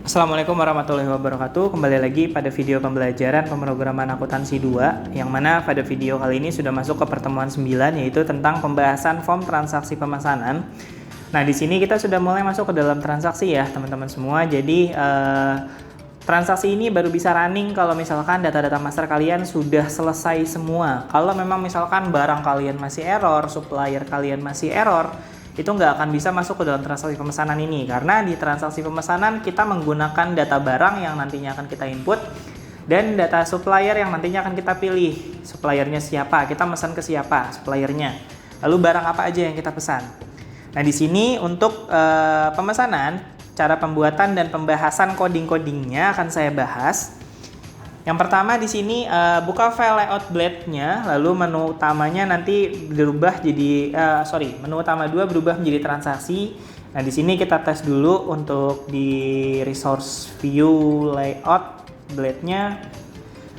Assalamualaikum warahmatullahi wabarakatuh. Kembali lagi pada video pembelajaran pemrograman akuntansi 2, yang mana pada video kali ini sudah masuk ke pertemuan 9, yaitu tentang pembahasan form transaksi pemesanan. Nah, di sini kita sudah mulai masuk ke dalam transaksi ya, teman-teman semua. Jadi transaksi ini baru bisa running kalau misalkan data-data master kalian sudah selesai semua. Kalau memang misalkan barang kalian masih error, supplier kalian masih error, itu nggak akan bisa masuk ke dalam transaksi pemesanan ini, karena di transaksi pemesanan kita menggunakan data barang yang nantinya akan kita input dan data supplier yang nantinya akan kita pilih. Suppliernya siapa, kita pesan ke siapa suppliernya, lalu barang apa aja yang kita pesan. Nah, di sini untuk pemesanan, cara pembuatan dan pembahasan coding-codingnya akan saya bahas. Yang pertama di sini buka file layout blade-nya, lalu menu utamanya nanti berubah jadi menu utama 2 berubah menjadi transaksi. Nah, di sini kita tes dulu untuk di resource view layout blade-nya.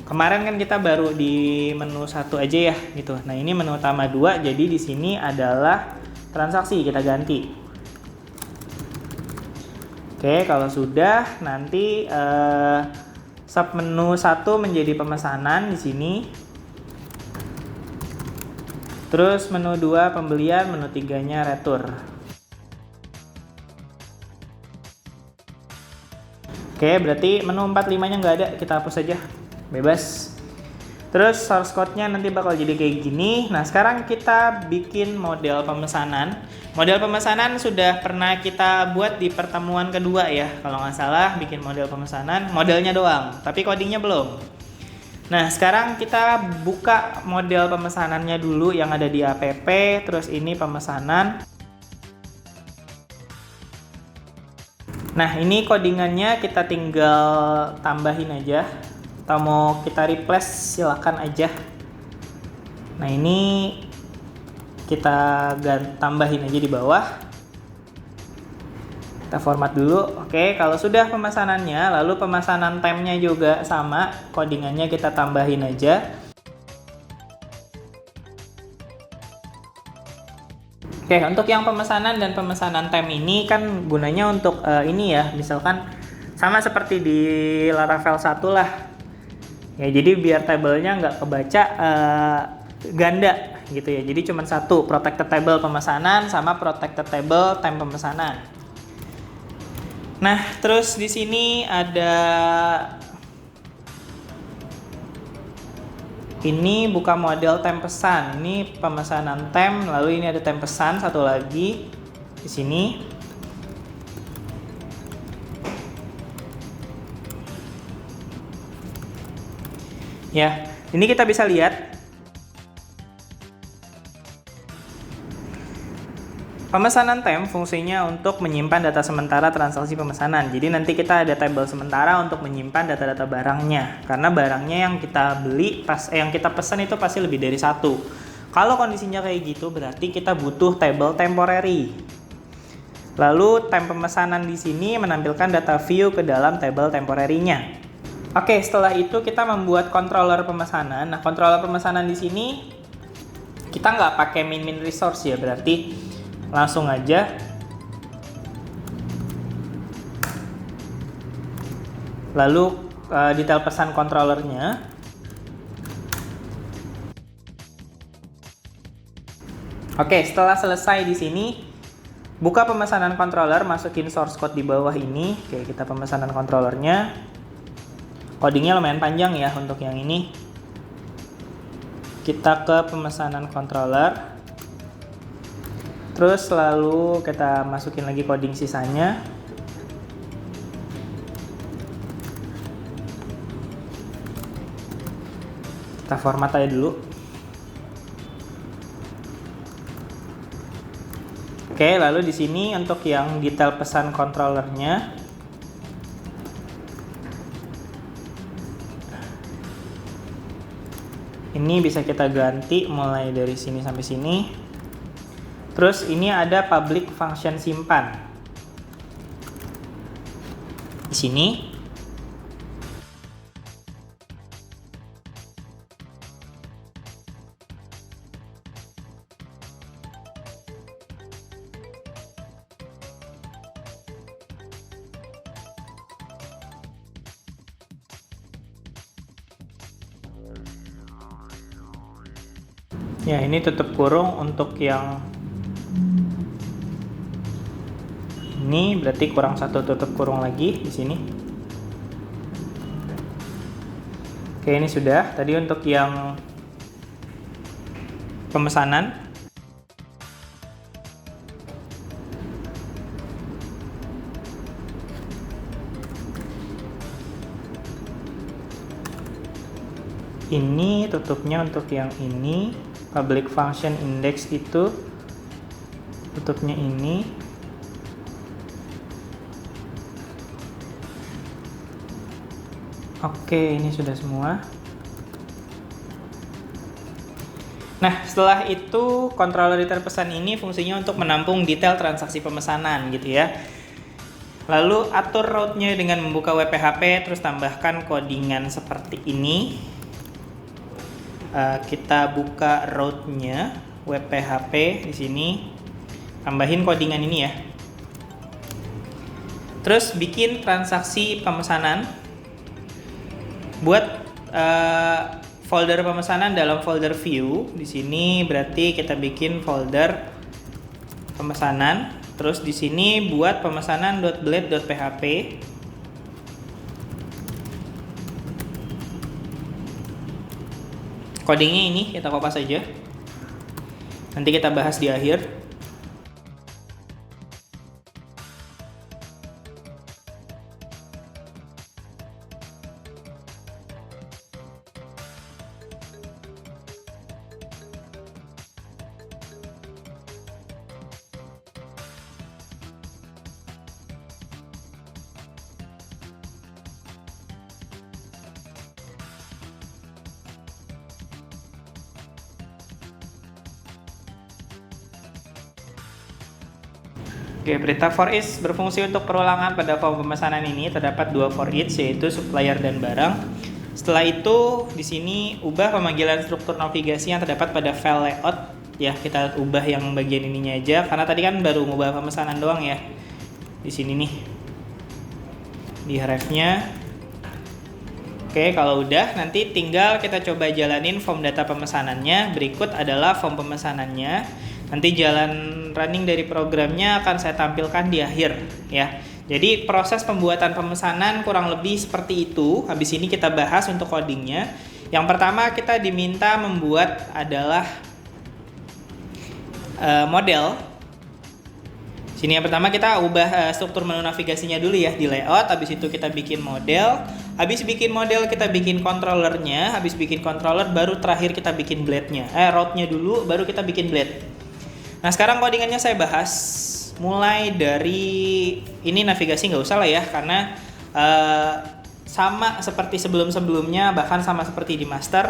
Kemarin kan kita baru di menu 1 aja ya gitu. Nah, ini menu utama 2, jadi di sini adalah transaksi, kita ganti. Oke, kalau sudah nanti sub menu 1 menjadi pemesanan di sini. Terus menu 2 pembelian, menu 3-nya retur. Oke, berarti menu 4, 5-nya nggak ada, kita hapus aja. Bebas. Terus source code-nya nanti bakal jadi kayak gini. Nah, sekarang kita bikin model pemesanan. Model pemesanan sudah pernah kita buat di pertemuan kedua ya, kalau nggak salah, bikin model pemesanan, modelnya doang, tapi codingnya belum. Nah, sekarang kita buka model pemesanannya dulu yang ada di app, terus ini pemesanan. Nah, ini codingannya kita tinggal tambahin aja, atau mau kita replace silakan aja. Nah, ini kita tambahin aja di bawah. Kita format dulu. Oke, kalau sudah pemesanannya, lalu pemesanan time-nya juga sama, codingannya kita tambahin aja. Oke, untuk yang pemesanan dan pemesanan time ini kan gunanya untuk ini ya, misalkan sama seperti di Laravel 1 lah. Ya, jadi biar tabelnya nggak kebaca ganda gitu ya. Jadi cuma satu, protected table pemesanan sama protected table time pemesanan. Nah, terus di sini ada ini buka model time pesan. Ini pemesanan time, lalu ini ada time pesan satu lagi di sini. Ya, ini kita bisa lihat pemesanan time fungsinya untuk menyimpan data sementara transaksi pemesanan. Jadi nanti kita ada table sementara untuk menyimpan data-data barangnya. Karena barangnya yang kita beli, yang kita pesan itu pasti lebih dari satu. Kalau kondisinya kayak gitu, berarti kita butuh table temporary. Lalu time pemesanan di sini menampilkan data view ke dalam table temporary-nya. Oke, setelah itu kita membuat controller pemesanan. Nah, controller pemesanan di sini kita nggak pakai min resource ya, berarti langsung aja lalu detail pesan controllernya. Oke, setelah selesai di sini buka pemesanan controller, masukin source code di bawah ini. Oke, kita pemesanan controllernya. Codingnya lumayan panjang ya untuk yang ini. Kita ke pemesanan controller. Terus lalu kita masukin lagi coding sisanya. Kita format aja dulu. Oke, lalu di sini untuk yang detail pesan controllernya, ini bisa kita ganti mulai dari sini sampai sini. Terus ini ada public function simpan. Di sini. Ya, ini tutup kurung untuk yang ini berarti kurang satu tutup kurung lagi di sini. Oke, ini sudah. Tadi untuk yang pemesanan. Ini tutupnya untuk yang ini. Public function index itu tutupnya ini. Oke, ini sudah semua. Nah, setelah itu controller return pesan ini fungsinya untuk menampung detail transaksi pemesanan gitu ya. Lalu atur route-nya dengan membuka WPHP, terus tambahkan codingan seperti ini. Kita buka route-nya WPHP di sini, tambahin codingan ini ya. Terus bikin transaksi pemesanan. Buat folder pemesanan dalam folder view. Di sini berarti kita bikin folder pemesanan. Terus di sini buat pemesanan.blade.php. Codingnya ini kita kopas aja. Nanti kita bahas di akhir. Oke, perintah for each berfungsi untuk perulangan pada form pemesanan ini. Terdapat dua for each, yaitu supplier dan barang. Setelah itu, di sini ubah pemanggilan struktur navigasi yang terdapat pada file layout. Ya, kita ubah yang bagian ininya aja, karena tadi kan baru ngubah pemesanan doang ya. Di sini nih, di href-nya. Oke, kalau udah, nanti tinggal kita coba jalanin form data pemesanannya. Berikut adalah form pemesanannya. Nanti jalan running dari programnya akan saya tampilkan di akhir ya. Jadi proses pembuatan pemesanan kurang lebih seperti itu. Habis ini kita bahas untuk codingnya. Yang pertama kita diminta membuat adalah model. Sini yang pertama kita ubah struktur menu navigasinya dulu ya di layout. Habis itu kita bikin model. Habis bikin model kita bikin controllernya. Habis bikin controller baru terakhir kita bikin blade-nya. Route-nya dulu baru kita bikin blade. Nah sekarang codingannya saya bahas. Mulai dari ini navigasi nggak usah lah ya, karena sama seperti sebelum-sebelumnya, bahkan sama seperti di master.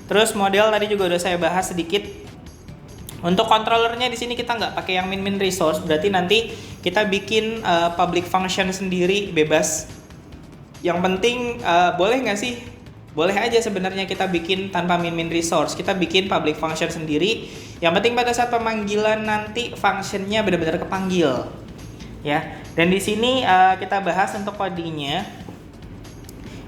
Terus model tadi juga udah saya bahas sedikit. Untuk controllernya di sini kita nggak pakai yang min resource, berarti nanti kita bikin public function sendiri bebas. Yang penting boleh nggak sih? Boleh aja sebenarnya kita bikin tanpa min resource. Kita bikin public function sendiri. Yang penting pada saat pemanggilan nanti functionnya benar-benar kepanggil, ya. Dan di sini kita bahas untuk codingnya.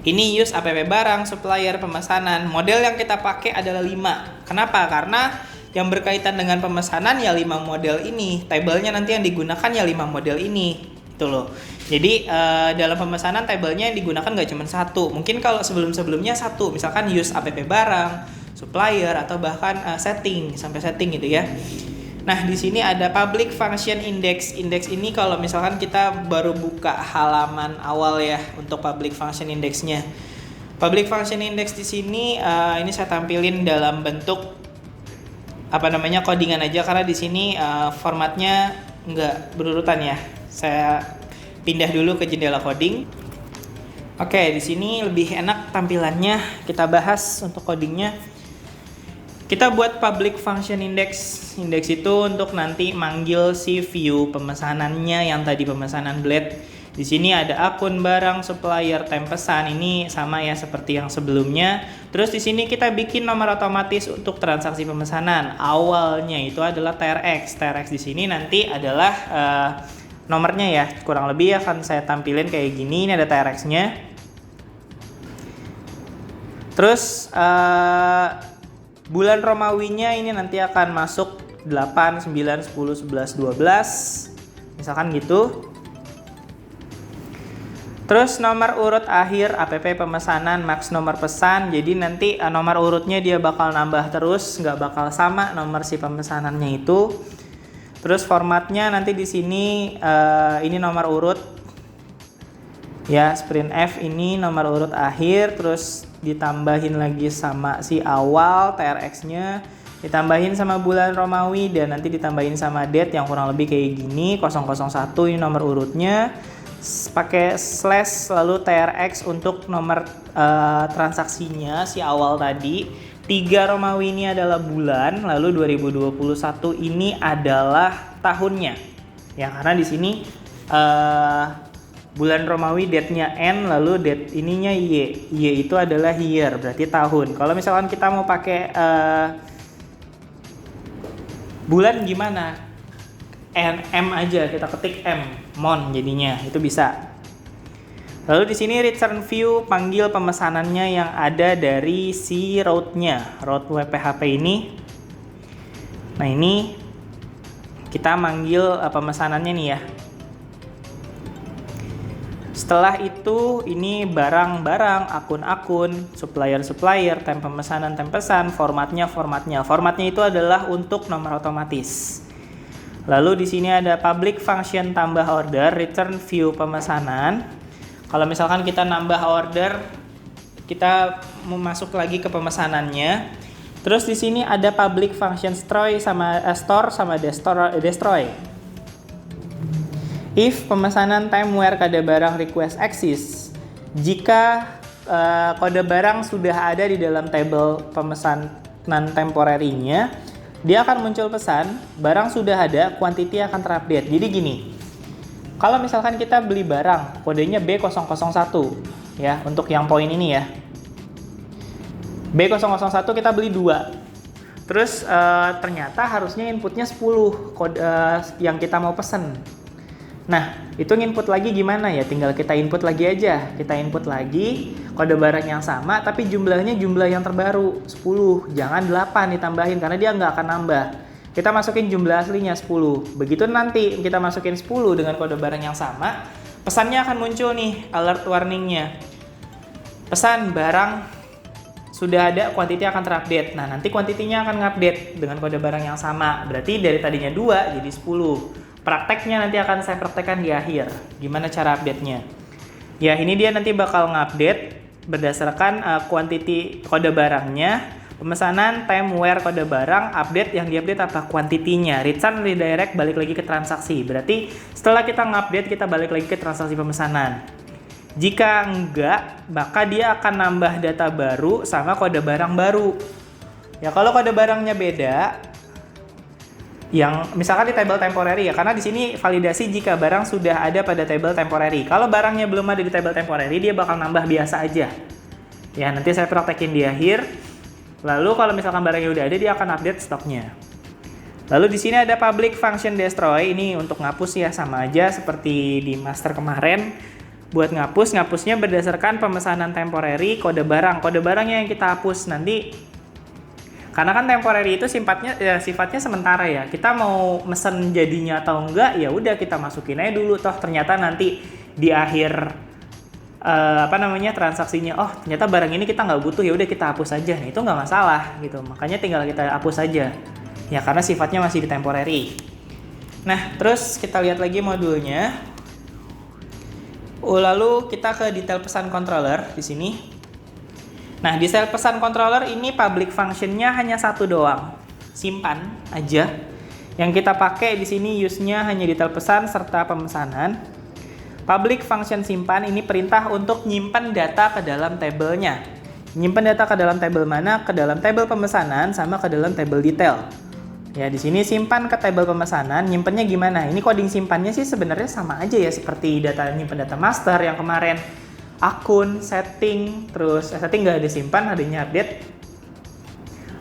Ini use app barang, supplier, pemesanan. Model yang kita pakai adalah 5. Kenapa? Karena yang berkaitan dengan pemesanan ya 5 model ini. Tabelnya nanti yang digunakan ya 5 model ini. Itu loh. Jadi dalam pemesanan tabelnya yang digunakan nggak cuma satu. Mungkin kalau sebelum-sebelumnya satu, misalkan use app barang, supplier, atau bahkan setting sampai setting gitu ya. Nah di sini ada public function index. Index ini kalau misalkan kita baru buka halaman awal ya untuk public function indexnya. Public function index di sini ini saya tampilin dalam bentuk codingan aja, karena di sini formatnya nggak berurutan ya. Saya pindah dulu ke jendela coding. Oke, di sini lebih enak tampilannya. Kita bahas untuk codingnya. Kita buat public function index. Index itu untuk nanti manggil si view pemesanannya yang tadi pemesanan blade. Di sini ada akun barang, supplier, time pesan. Ini sama ya seperti yang sebelumnya. Terus di sini kita bikin nomor otomatis untuk transaksi pemesanan. Awalnya itu adalah TRX. TRX di sini nanti adalah nomornya ya, kurang lebih akan saya tampilin kayak gini. Ini ada TRX-nya. Terus Bulan Romawinya ini nanti akan masuk 8, 9, 10, 11, 12. Misalkan gitu. Terus nomor urut akhir APP pemesanan max nomor pesan. Jadi nanti nomor urutnya dia bakal nambah terus, nggak bakal sama nomor si pemesanannya itu. Terus formatnya nanti di sini ini nomor urut. Ya, sprint F ini nomor urut akhir, terus ditambahin lagi sama si awal TRX-nya, ditambahin sama bulan Romawi, dan nanti ditambahin sama date yang kurang lebih kayak gini, 001 ini nomor urutnya. Pakai slash lalu TRX untuk nomor transaksinya si awal tadi. 3 Romawi ini adalah bulan, lalu 2021 ini adalah tahunnya. Ya, karena di sini bulan Romawi date-nya N, lalu date ininya Y. Y itu adalah year, berarti tahun. Kalau misalkan kita mau pakai bulan gimana? M aja, kita ketik M, mon jadinya, itu bisa. Lalu di sini return view, panggil pemesanannya yang ada dari si route-nya, route WPHP ini. Nah, ini kita manggil pemesanannya nih ya. Setelah itu ini barang-barang, akun-akun, supplier-supplier, tem pemesanan, tem pesan, formatnya. Formatnya itu adalah untuk nomor otomatis. Lalu di sini ada public function tambah order, return view pemesanan. Kalau misalkan kita nambah order, kita mau masuk lagi ke pemesanannya. Terus di sini ada public function store sama destroy. If pemesanan time where kode barang request exists, jika kode barang sudah ada di dalam table pemesanan temporary-nya, dia akan muncul pesan, barang sudah ada, quantity akan terupdate. Jadi gini, kalau misalkan kita beli barang, kodenya B001, ya, untuk yang poin ini ya. B001 kita beli 2. Terus ternyata harusnya inputnya 10 kode yang kita mau pesen. Nah, itu input lagi gimana ya? Tinggal kita input lagi aja. Kita input lagi kode barang yang sama, tapi jumlahnya jumlah yang terbaru, 10. Jangan 8 ditambahin, karena dia nggak akan nambah. Kita masukin jumlah aslinya 10. Begitu nanti kita masukin 10 dengan kode barang yang sama, pesannya akan muncul nih, alert warningnya. Pesan barang sudah ada, quantity akan terupdate. Nah, nanti quantity-nya akan ngupdate dengan kode barang yang sama. Berarti dari tadinya 2 jadi 10. Prakteknya nanti akan saya praktekkan di akhir. Gimana cara update-nya? Ya, ini dia nanti bakal ngupdate berdasarkan quantity kode barangnya, pemesanan, time where kode barang, update yang diupdate apa? Quantity-nya. Return redirect balik lagi ke transaksi. Berarti setelah kita ngupdate, kita balik lagi ke transaksi pemesanan. Jika enggak, maka dia akan nambah data baru sama kode barang baru. Ya, kalau kode barangnya beda, yang misalkan di table temporary ya, karena di sini validasi jika barang sudah ada pada table temporary. Kalau barangnya belum ada di table temporary, dia bakal nambah biasa aja. Ya, nanti saya praktekin di akhir. Lalu kalau misalkan barangnya udah ada, dia akan update stoknya. Lalu di sini ada public function destroy, ini untuk ngapus ya, sama aja seperti di master kemarin. Buat ngapusnya berdasarkan pemesanan temporary, kode barangnya yang kita hapus nanti. Karena kan temporary itu sifatnya sementara ya. Kita mau mesen jadinya atau enggak, ya udah kita masukin aja dulu. Toh ternyata nanti di akhir transaksinya, oh ternyata barang ini kita nggak butuh, ya udah kita hapus aja. Nah, itu nggak masalah gitu. Makanya tinggal kita hapus aja. Ya, karena sifatnya masih di temporary. Nah, terus kita lihat lagi modulnya. Lalu kita ke detail pesan controller di sini. Nah, di detail pesan controller ini public function-nya hanya satu doang. Simpan aja. Yang kita pakai di sini use-nya hanya detail pesan serta pemesanan. Public function simpan ini perintah untuk nyimpan data ke dalam tabelnya. Nyimpan data ke dalam tabel mana? Ke dalam tabel pemesanan sama ke dalam tabel detail. Ya, di sini simpan ke tabel pemesanan, nyimpannya gimana? Ini coding simpannya sih sebenarnya sama aja ya, seperti nyimpan data master yang kemarin. Akun, setting, terus setting nggak ada simpan, adanya update.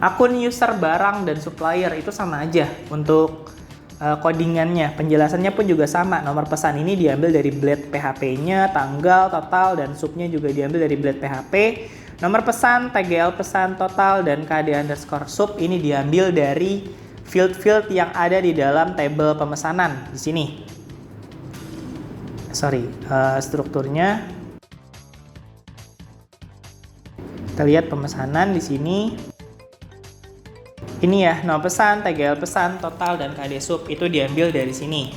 Akun user, barang, dan supplier itu sama aja untuk codingannya. Penjelasannya pun juga sama. Nomor pesan ini diambil dari blade PHP-nya, tanggal, total, dan subnya juga diambil dari blade PHP. Nomor pesan, TGL pesan total, dan KD_sub ini diambil dari field-field yang ada di dalam tabel pemesanan di sini. Strukturnya. Kita lihat pemesanan di sini. Ini ya, nomor pesan, TGL pesan, total, dan KD sub itu diambil dari sini.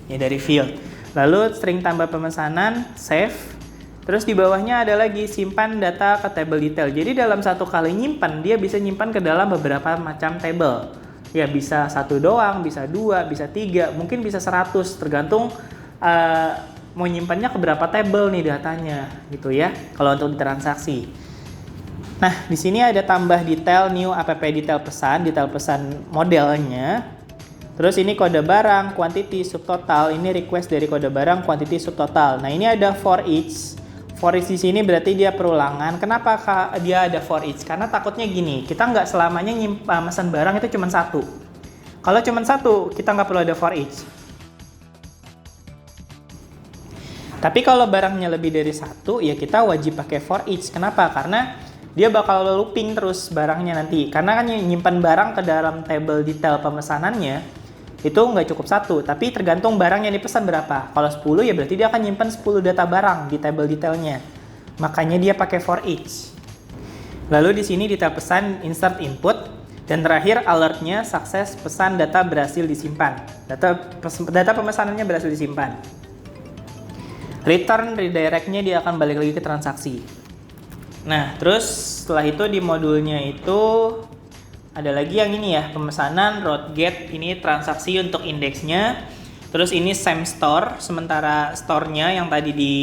Ya, dari field. Lalu string tambah pemesanan, save. Terus di bawahnya ada lagi simpan data ke table detail. Jadi dalam satu kali nyimpan, dia bisa nyimpan ke dalam beberapa macam table. Ya, bisa 1 doang, bisa 2, bisa 3, mungkin bisa 100, tergantung mau nyimpannya ke berapa table nih datanya gitu ya. Kalau untuk transaksi. Nah, di sini ada tambah detail new app detail pesan modelnya. Terus ini kode barang, quantity, subtotal. Ini request dari kode barang, quantity, subtotal. Nah, ini ada for each. For each di sini berarti dia perulangan. Kenapa dia ada for each? Karena takutnya gini, kita nggak selamanya mesan barang itu cuma 1. Kalau cuma 1, kita nggak perlu ada for each. Tapi kalau barangnya lebih dari 1, ya kita wajib pakai for each. Kenapa? Karena dia bakal looping terus barangnya nanti. Karena kan nyimpan barang ke dalam table detail pemesanannya itu nggak cukup 1, tapi tergantung barang yang dipesan berapa. Kalau 10 ya berarti dia akan nyimpan 10 data barang di table detailnya. Makanya dia pakai for each. Lalu di sini detail pesan insert input, dan terakhir alertnya sukses pesan data berhasil disimpan. Data pemesanannya berhasil disimpan. Return redirect-nya dia akan balik lagi ke transaksi. Nah, terus setelah itu di modulnya itu ada lagi yang ini ya, pemesanan, route get, ini transaksi untuk indeksnya. Terus ini same store, sementara store-nya yang tadi di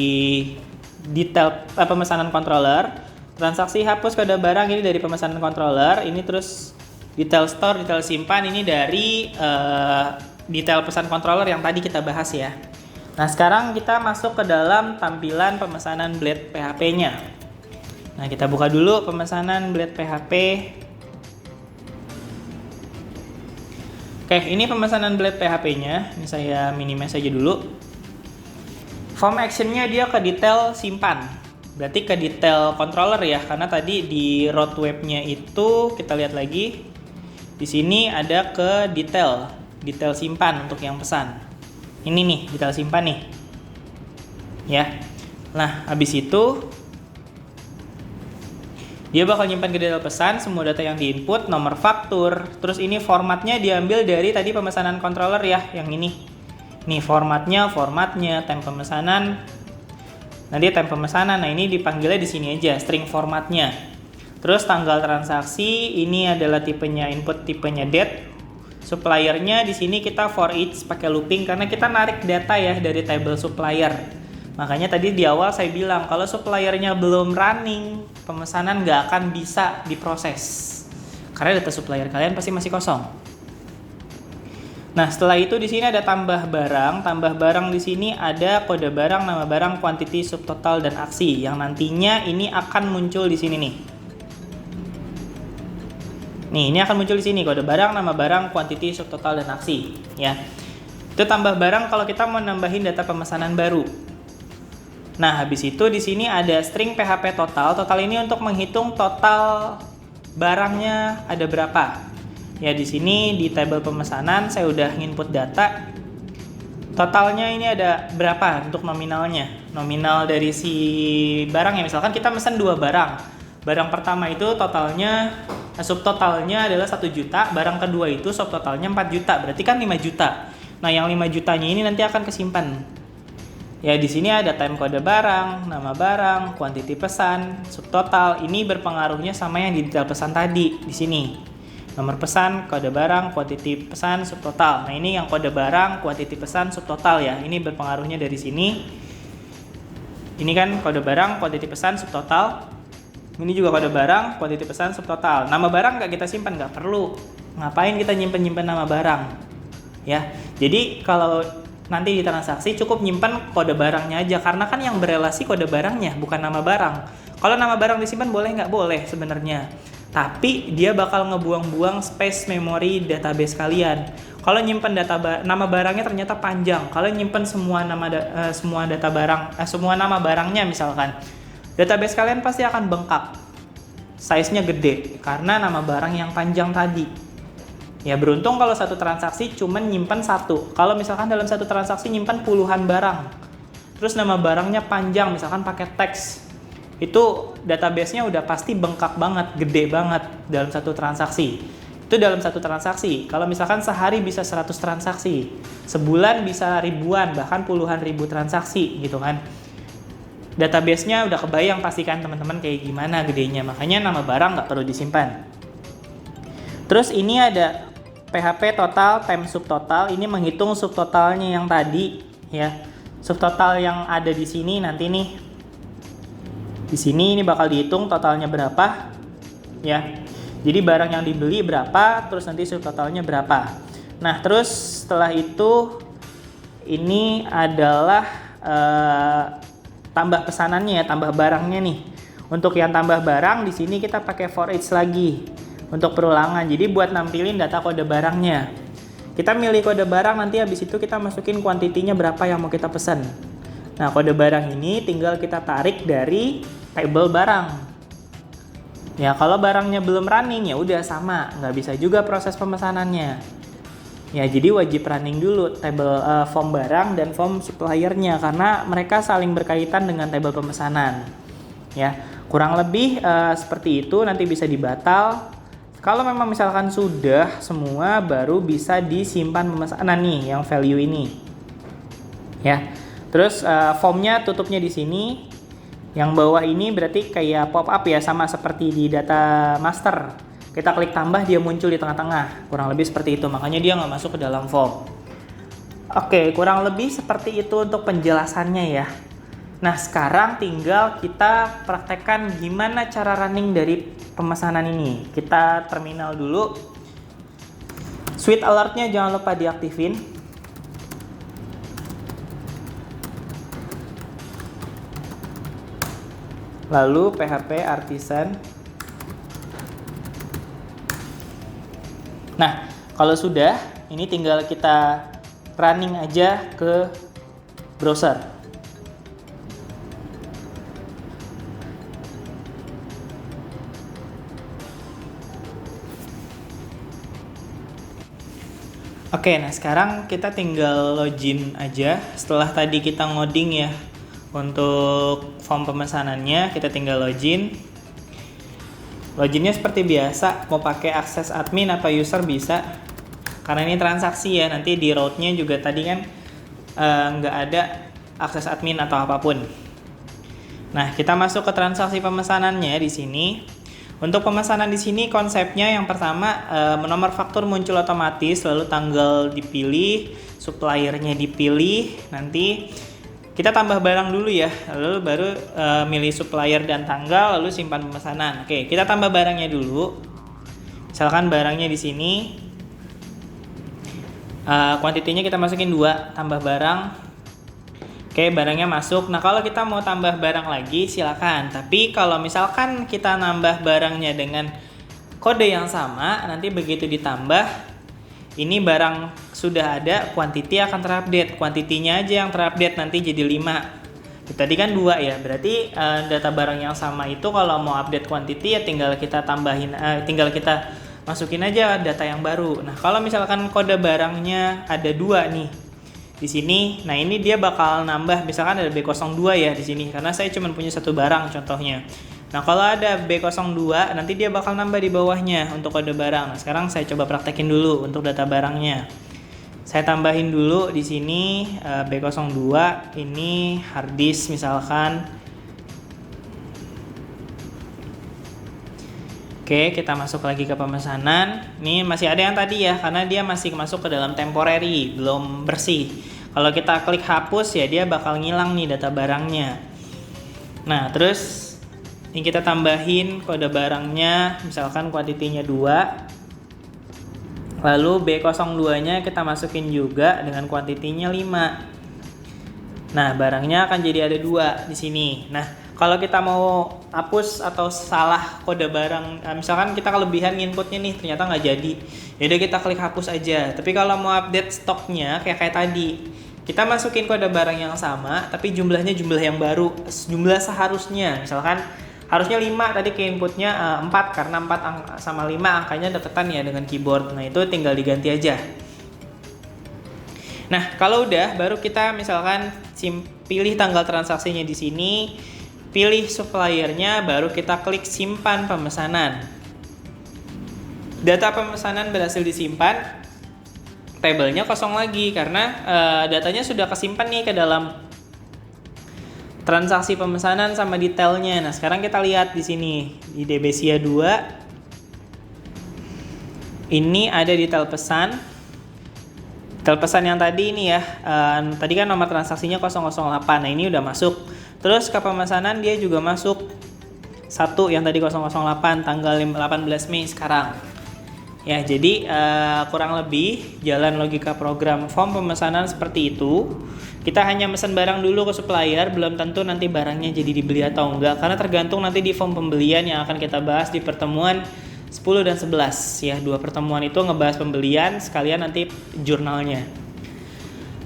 detail pemesanan controller. Transaksi hapus kode barang ini dari pemesanan controller. Ini terus detail store, detail simpan ini dari detail pesan controller yang tadi kita bahas ya. Nah, sekarang kita masuk ke dalam tampilan pemesanan Blade PHP-nya. Nah, kita buka dulu pemesanan Blade PHP. Oke, ini pemesanan Blade PHP-nya. Ini saya minimize aja dulu. Form action-nya dia ke detail simpan. Berarti ke detail controller ya, karena tadi di route web-nya itu kita lihat lagi. Di sini ada ke detail simpan untuk yang pesan. Ini nih, detail simpan nih. Ya. Nah, habis itu dia bakal nyimpan ke detail pesan, semua data yang diinput, nomor faktur. Terus ini formatnya diambil dari tadi pemesanan controller ya, yang ini. Nih formatnya, time pemesanan. Nanti time pemesanan, nah ini dipanggilnya di sini aja, string formatnya. Terus tanggal transaksi, ini adalah tipenya input, tipenya date. Suppliernya di sini kita for each pakai looping karena kita narik data ya dari table supplier. Makanya tadi di awal saya bilang kalau suppliernya belum running, pemesanan nggak akan bisa diproses karena data supplier kalian pasti masih kosong. Nah, setelah itu di sini ada tambah barang. Tambah barang di sini ada kode barang, nama barang, quantity, subtotal, dan aksi yang nantinya ini akan muncul di sini nih. Nih, ini akan muncul di sini kode barang, nama barang, quantity, subtotal, dan aksi ya. Itu tambah barang kalau kita mau nambahin data pemesanan baru. Nah, habis itu di sini ada string PHP total. Total ini untuk menghitung total barangnya ada berapa. Ya, di sini di table pemesanan saya udah input data. Totalnya ini ada berapa untuk nominalnya. Nominal dari si barang ya, misalkan kita mesen 2 barang. Barang pertama itu totalnya subtotalnya adalah 1 juta, barang kedua itu subtotalnya 4 juta, berarti kan 5 juta. Nah, yang 5 jutanya ini nanti akan kesimpan. Ya, di sini ada time kode barang, nama barang, quantity pesan, subtotal. Ini berpengaruhnya sama yang di detail pesan tadi di sini. Nomor pesan, kode barang, quantity pesan, subtotal. Nah, ini yang kode barang, quantity pesan, subtotal ya. Ini berpengaruhnya dari sini. Ini kan kode barang, quantity pesan, subtotal. Ini juga kode barang, quantity pesan, subtotal. Nama barang nggak kita simpan, nggak perlu. Ngapain kita nyimpen nama barang? Ya, jadi kalau nanti di transaksi cukup nyimpan kode barangnya aja, karena kan yang berelasi kode barangnya, bukan nama barang. Kalau nama barang disimpan boleh nggak? Boleh sebenarnya. Tapi dia bakal ngebuang-buang space memori database kalian. Kalau nyimpan nama barangnya ternyata panjang. Kalau nyimpan semua nama barangnya misalkan, database kalian pasti akan bengkak. size-nya gede karena nama barang yang panjang tadi. Ya beruntung kalau satu transaksi cuman nyimpan satu. Kalau misalkan dalam satu transaksi nyimpan puluhan barang, terus nama barangnya panjang, misalkan pakai teks, itu database-nya udah pasti bengkak banget, gede banget dalam satu transaksi. Itu dalam satu transaksi. Kalau misalkan sehari bisa 100 transaksi, sebulan bisa ribuan, bahkan puluhan ribu transaksi gitu kan. Database-nya udah kebayang pastikan teman-teman kayak gimana gedenya, makanya nama barang nggak perlu disimpan. Terus ini ada PHP total time subtotal, ini menghitung subtotalnya yang tadi ya. Subtotal yang ada di sini nanti nih. Di sini ini bakal dihitung totalnya berapa ya. Jadi barang yang dibeli berapa, terus nanti subtotalnya berapa. Nah, terus setelah itu ini adalah tambah pesanannya ya, tambah barangnya nih. Untuk yang tambah barang di sini kita pakai for each lagi. Untuk perulangan, jadi buat nampilin data kode barangnya. Kita milih kode barang, nanti habis itu kita masukin kuantitinya berapa yang mau kita pesan. Nah, kode barang ini tinggal kita tarik dari table barang. Ya, kalau barangnya belum running ya udah sama, nggak bisa juga proses pemesanannya. Ya, jadi wajib running dulu table form barang dan form suppliernya karena mereka saling berkaitan dengan table pemesanan. Ya, kurang lebih seperti itu, nanti bisa dibatal. Kalau memang misalkan sudah semua, baru bisa disimpan pemesanan nih yang value ini. Ya. Terus formnya tutupnya di sini. Yang bawah ini berarti kayak pop up ya, sama seperti di data master. Kita klik tambah, dia muncul di tengah-tengah. Kurang lebih seperti itu, makanya dia nggak masuk ke dalam form. Oke, kurang lebih seperti itu untuk penjelasannya ya. Nah, sekarang tinggal kita praktekkan gimana cara running dari pemesanan ini. Kita terminal dulu. Suite alert-nya jangan lupa diaktifin. Lalu PHP artisan. Nah, kalau sudah, ini tinggal kita running aja ke browser. Oke, nah sekarang kita tinggal login aja. Setelah tadi kita ngoding ya untuk form pemesanannya, kita tinggal login. Loginnya seperti biasa, mau pakai akses admin atau user bisa. Karena ini transaksi ya, nanti di route-nya juga tadi kan nggak ada akses admin atau apapun. Nah, kita masuk ke transaksi pemesanannya di sini. Untuk pemesanan di sini konsepnya yang pertama nomor faktur muncul otomatis, lalu tanggal dipilih, suppliernya dipilih, nanti kita tambah barang dulu ya, lalu baru milih supplier dan tanggal, lalu simpan pemesanan. Oke, kita tambah barangnya dulu. Misalkan barangnya di sini, kuantitinya kita masukin 2, tambah barang. Oke, barangnya masuk. Nah, kalau kita mau tambah barang lagi silakan. Tapi kalau misalkan kita nambah barangnya dengan kode yang sama, nanti begitu ditambah, ini barang sudah ada, quantity akan terupdate. Quantity-nya aja yang terupdate, nanti jadi 5. Tadi kan 2 ya, berarti data barang yang sama itu kalau mau update quantity ya tinggal kita tambahin, tinggal kita masukin aja data yang baru. Nah, kalau misalkan kode barangnya ada 2 nih di sini, nah ini dia bakal nambah, misalkan ada B02 ya di sini, karena saya cuma punya satu barang contohnya. Nah, kalau ada B02 nanti dia bakal nambah di bawahnya untuk kode barang. Nah, sekarang saya coba praktekin dulu untuk data barangnya. Saya tambahin dulu di sini B02 ini hard disk misalkan. Oke, kita masuk lagi ke pemesanan. Ini masih ada yang tadi ya, karena dia masih masuk ke dalam temporary, belum bersih. Kalau kita klik hapus ya dia bakal ngilang nih data barangnya. Nah, terus ini kita tambahin kode barangnya, misalkan kuantitinya 2. Lalu B02-nya kita masukin juga dengan kuantitinya 5. Nah, barangnya akan jadi ada 2 di sini. Nah, kalau kita mau hapus atau salah kode barang, misalkan kita kelebihan inputnya nih ternyata nggak jadi, yaudah kita klik hapus aja. Tapi kalau mau update stoknya kayak tadi, kita masukin kode barang yang sama tapi jumlahnya jumlah yang baru, jumlah seharusnya. Misalkan Harusnya 5 tadi ke inputnya 4 karena 4 sama 5 angkanya deketan ya dengan keyboard. Nah, itu tinggal diganti aja. Nah, kalau udah baru kita misalkan pilih tanggal transaksinya di sini, pilih suppliernya, baru kita klik simpan pemesanan. Data pemesanan berhasil disimpan, tabelnya kosong lagi karena datanya sudah kesimpan nih ke dalam transaksi pemesanan sama detailnya. Nah, sekarang kita lihat di sini di Debesia 2. Ini ada detail pesan. Detail pesan yang tadi ini ya, tadi kan nomor transaksinya 008. Nah, ini udah masuk. Terus ke pemesanan dia juga masuk 1 yang tadi 008 tanggal 18 Mei sekarang. Ya, jadi kurang lebih jalan logika program form pemesanan seperti itu. Kita hanya pesan barang dulu ke supplier, belum tentu nanti barangnya jadi dibeli atau enggak, karena tergantung nanti di form pembelian yang akan kita bahas di pertemuan 10 dan 11 ya. 2 pertemuan itu ngebahas pembelian sekalian nanti jurnalnya.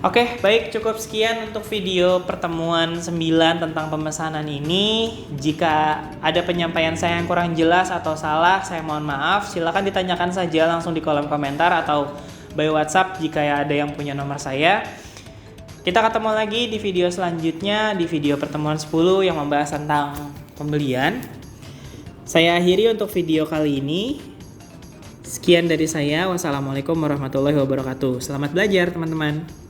Oke, baik, cukup sekian untuk video pertemuan 9 tentang pemesanan ini. Jika ada penyampaian saya yang kurang jelas atau salah, saya mohon maaf. Silakan ditanyakan saja langsung di kolom komentar atau by WhatsApp jika ada yang punya nomor saya. Kita ketemu lagi di video selanjutnya, di video pertemuan 10 yang membahas tentang pembelian. Saya akhiri untuk video kali ini. Sekian dari saya. Wassalamualaikum warahmatullahi wabarakatuh. Selamat belajar, teman-teman.